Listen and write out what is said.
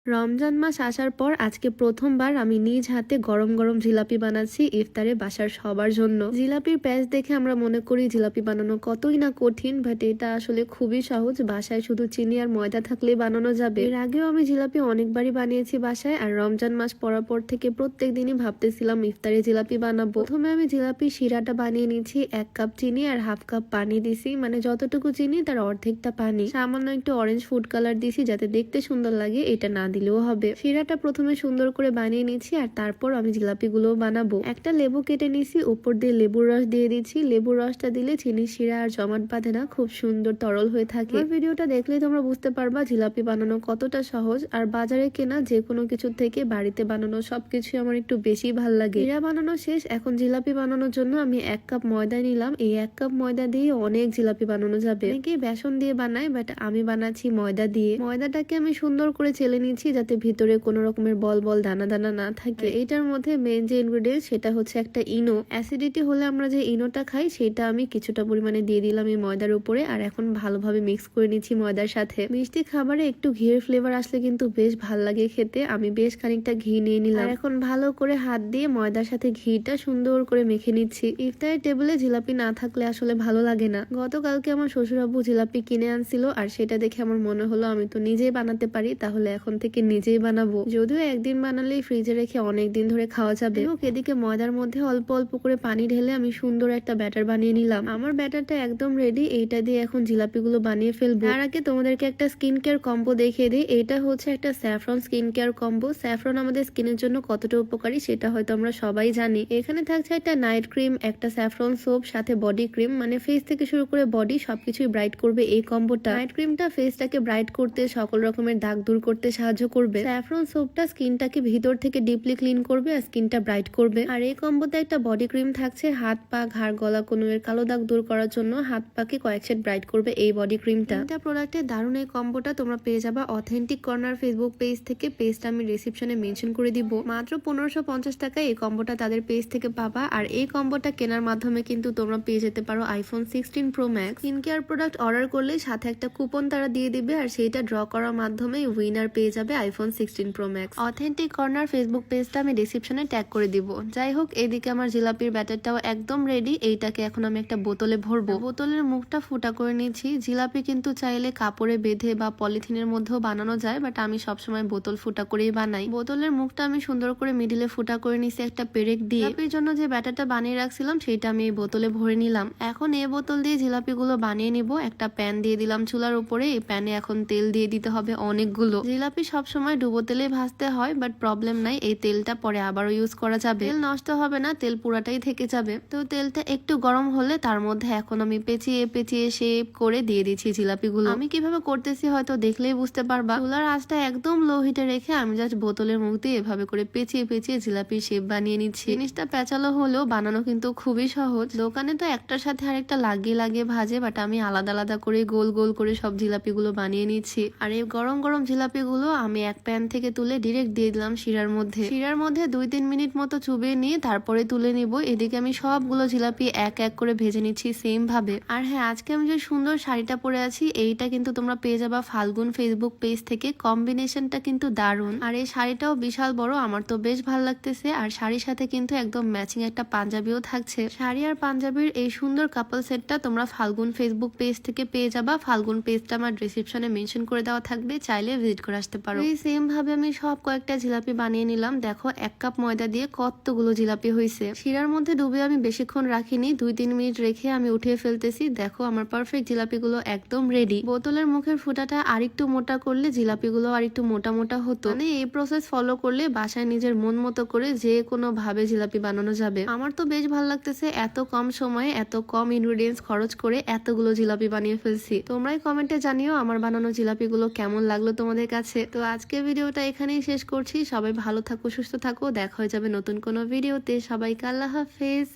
রমজান মাস আসার পর আজকে প্রথমবার আমি নিজ হাতে গরম গরম জিলাপি বানাচ্ছি ইফতারে বাসার সবার জন্য। জিলাপির প্যাচ দেখে আমরা মনে করি জিলাপি বানানো কতই না কঠিন, বাট এটা আসলে খুবই সহজ। বাসায় শুধু চিনি আর ময়দা থাকলেই বানানো যাবে। এর আগেও আমি জিলাপি অনেকবারই বানিয়েছি বাসায়, আর রমজান মাস পড়ার পর থেকে প্রত্যেক দিনই ভাবতেছিলাম ইফতারে জিলাপি বানাবো। প্রথমে আমি জিলাপি শিরাটা বানিয়ে নিচ্ছি। 1 কাপ চিনি আর হাফ কাপ পানি দিছি, মানে যতটুকু চিনি তার অর্ধেকটা পানি। সামান্য একটু অরেঞ্জ ফুড কালার দিছি যাতে দেখতে সুন্দর লাগে, এটা না দিলেও হবে। শিরাটা প্রথমে সুন্দর করে বানিয়ে নিচ্ছি, আর তারপর আমি জিলাপি গুলো বানাবো। একটা লেবু কেটে নিছি, উপর দিয়ে লেবুর রস দিয়ে দিচ্ছি। লেবুর রসটা দিলে চিনির শিরা আর জমাট বাঁধে না, খুব সুন্দর তরল হয়ে থাকে। ভিডিওটা দেখলেই তোমরা বুঝতে পারবা জিলাপি বানানো কতটা সহজ। আর বাজারে কেনা যে কোনো কিছু থেকে বাড়িতে বানানো সবকিছু আমার একটু বেশি ভাল লাগে। শিরা বানানো শেষ, এখন জিলাপি বানানোর জন্য আমি 1 কাপ ময়দা নিলাম। এই 1 কাপ ময়দা দিয়ে অনেক জিলাপি বানানো যাবে। অনেকে বেসন দিয়ে বানায়, বাট আমি বানাচ্ছি ময়দা দিয়ে। ময়দাটাকে আমি সুন্দর করে চেলে নিচ্ছি যাতে ভিতরে কোনো রকমের বল বল দানা দানা না থাকে। এটার মধ্যে মেন যে ইনগ্রেডিয়েন্ট সেটা হচ্ছে একটা ইনো। অ্যাসিডিটি হলে আমরা যে ইনোটা খাই সেটা আমি কিছুটা পরিমাণে দিয়ে দিলাম এই ময়দার উপরে, আর এখন ভালোভাবে মিক্স করে নিচ্ছি ময়দার সাথে। মিষ্টি খাবারে একটু ঘিয়ের ফ্লেভার আসলে কিন্তু বেশ ভাল লাগে খেতে। আমি বেশ খানিকটা ঘি নিয়ে নিলাম, এখন ভালো করে হাত দিয়ে ময়দার সাথে ঘিটা সুন্দর করে মেখে নিচ্ছি। ইফতারের টেবিলে জিলাপি না থাকলে আসলে ভালো লাগে না। গতকালকে আমার শ্বশুর আব্বু জিলাপি কিনে আনছিল, আর সেটা দেখে আমার মনে হলো আমি তো নিজেই বানাতে পারি, তাহলে এখন থেকে নিজেই বানাবো। যদিও একদিন বানালেই ফ্রিজে রেখে অনেক দিন ধরে খাওয়া যাবে। এদিকে ময়দার মধ্যে অল্প অল্প করে পানি ঢেলে আমি সুন্দর একটা ব্যাটার বানিয়ে নিলাম। আমার ব্যাটারটা একদম রেডি। এইটা দিয়ে এখন জিলাপিগুলো বানিয়ে ফেলবো। তার আগে তোমাদেরকে একটা স্কিন কেয়ার কম্বো দেখিয়ে দিই। এটা হচ্ছে একটা saffron skin care combo. Saffron আমাদের স্কিনের জন্য কতটা উপকারী সেটা হয়তো আমরা সবাই জানি। এখানে থাকছে একটা নাইট ক্রিম, একটা স্যাফরন সোপ, সাথে বডি ক্রিম, মানে ফেস থেকে শুরু করে বডি সবকিছুই ব্রাইট করবে এই কম্বোটা। নাইট ক্রিমটা ফেসটাকে ব্রাইট করতে, সকল রকমের দাগ দূর করতে সাহায্য করবে। স্যাফরন সোপটা স্কিনটাকে ভিতর থেকে ডিপলি ক্লিন করবে আর স্কিনটা ব্রাইট করবে। আর এই কম্বোতে একটা বডি ক্রিম থাকছে হাত পা ঘাড় গলা কোনোর কালো দাগ দূর করার জন্য। হাত পাকে কয়েক শেড ব্রাইট করবে এই বডি ক্রিমটা। এটা প্রোডাক্টের দারুণ এই কম্বোটা তোমরা পেয়ে যাবা অথেন্টিক কর্নার ফেসবুক পেজ থেকে। পেজটা আমি রিসিপশনে মেনশন করে দিব। মাত্র 1550 টাকায় এই কম্বোটা তাদের পেজ থেকে পাবা। আর এই কম্বোটা কেনার মাধ্যমে কিন্তু তোমরা পেয়ে যেতে পারো iPhone 16 pro max. Skin care product order করলে সাথে একটা কুপন তারা দিয়ে দিবে, আর সেইটা ড্র করার মাধ্যমে উইনার পেয়ে যাবে iPhone 16 pro max. Authentic corner Facebook পেজটা আমি ডিসক্রিপশনে ট্যাগ করে দিব। যাই হোক, এদিকে আমার জিলাপির ব্যাটারটাও একদম রেডি। এইটাকে এখন আমি একটা বোতলে ভরবো। বোতলের মুখটা ফুটা করে নিচ্ছি। জিলাপি কিন্তু চাইলে কাপড়ে বেঁধে বা পলিথিনের মধ্যেও বানানো যায়, বাট আমি সবসময় বোতল ফুটা করেই বানাই। বোতলের মুখটা আমি সুন্দর করে মিডিলে ফুটা করে নিচ্ছি একটা পেরেক দিয়ে। জিলাপির জন্য যে ব্যাটারটা বানিয়ে রাখছিলাম সেটা আমি এই বোতলে ভরে নিলাম। এখন এই বোতল দিয়ে জিলাপিগুলো বানিয়ে নিব। একটা প্যান দিয়ে দিলাম চুলার উপরে। এই প্যানে এখন তেল দিয়ে দিতে হবে অনেকগুলো। জিলাপি সবসময় ডুবো তেলে ভাজতে হয়, বাট প্রবলেম নাই, এই তেলটা পরে আবারও ইউজ করা যাবে। তেল নষ্ট হবে না, তেল পুরাটাই থেকে যাবে। তো তেলটা একটু গরম হলে তার মধ্যে এখন আমি পেঁচিয়ে পেঁচিয়ে শেপ করে দিয়ে দিচ্ছি জিলাপিগুলো। আমি কিভাবে করতেছি হয়তো দেখলেই বুঝতে পারবা। চুলার আঁচটা একদম লো হিটে রেখে আমি জাস্ট বোতলের মুখ দিয়ে এভাবে করে পেঁচিয়ে পেঁচিয়ে জিলাপির শেপ বানিয়ে নিচ্ছি। জিনিসটা পেঁচালো হলেও বানানো কিন্তু খুবই সহজ। দোকানে তো একটার সাথে আরেকটা লাগিয়ে লাগিয়ে ভাজে, বাট আমি আলাদা আলাদা করে গোল গোল করে সব জিলাপিগুলো বানিয়ে নিচ্ছি। আর এই গরম গরম জিলাপিগুলো আমি এক প্যান থেকে তুলে ডিরেক্ট দিয়ে দিলাম শিরার মধ্যে। শিরার মধ্যে 2-3 মিনিট মতো চুবিয়ে নিয়ে তারপরে তুলে নিব। এদিকে আমি সবগুলো জিলাপি এক এক করে ভেজে নিচ্ছি সেম ভাবে। আর হ্যাঁ, আজকে আমি যে সুন্দর শাড়িটা পরে আছি এইটা কিন্তু তোমরা পেয়ে যাবা ফাল্গুন ফেসবুক পেজ থেকে। কম্বিনেশনটা কিন্তু দারুণ, আর এই শাড়িটাও বিশাল বড়, আমার তো বেশ ভালো লাগতেছে। আর শাড়ির সাথে কিন্তু একদম ম্যাচিং একটা পাঞ্জাবিও থাকছে। শাড়ি আর পাঞ্জাবির এই সুন্দর কাপল সেটটা তোমরা ফাল্গুন ফেসবুক পেজ থেকে পেয়ে যাবা। ফাল্গুন পেজটা আমার ডিসক্রিপশনে মেনশন করে দেওয়া থাকবে, চাইলে ভিজিট করে আসতে পারো। এই সেম ভাবে আমি সব কয়েকটা জিলাপি বানিয়ে নিলাম। দেখো 1 কাপ ময়দা দিয়ে কতগুলো জিলাপি হয়েছে। শিরার মধ্যে ডুবে আমি বেশিক্ষণ রাখিনি, 2-3 মিনিট রেখে আমি উঠিয়ে ফেলতেছি। দেখো আমার পারফেক্ট জিলাপিগুলো একদম রেডি। বোতলের মুখের ফুটাটা আরেকটু মোটা করলে জিলাপিগুলো আরেকটু মোটা মোটা হতো। মানে এই প্রসেস ফলো করলে বাসায় নিজের মন মতো করে যে কোনো ভাবে জিলাপি বানানো যাবে। আমার তো বেশ ভালো লাগতেছে, এত কম সময়ে এত কম ইনগ্রেডিয়েন্টস খরচ করে এতগুলো জিলাপি বানিয়ে ফেলছি। তোমরাই কমেন্টে জানিও আমার বানানো জিলাপিগুলো কেমন লাগলো তোমাদের কাছে। তো আজকে ভিডিওটা এখানেই শেষ করছি। সবাই ভালো থাকো, সুস্থ থাকো, দেখা হয়ে যাবে নতুন কোনো ভিডিওতে। সবাইকে আল্লাহ হাফেজ।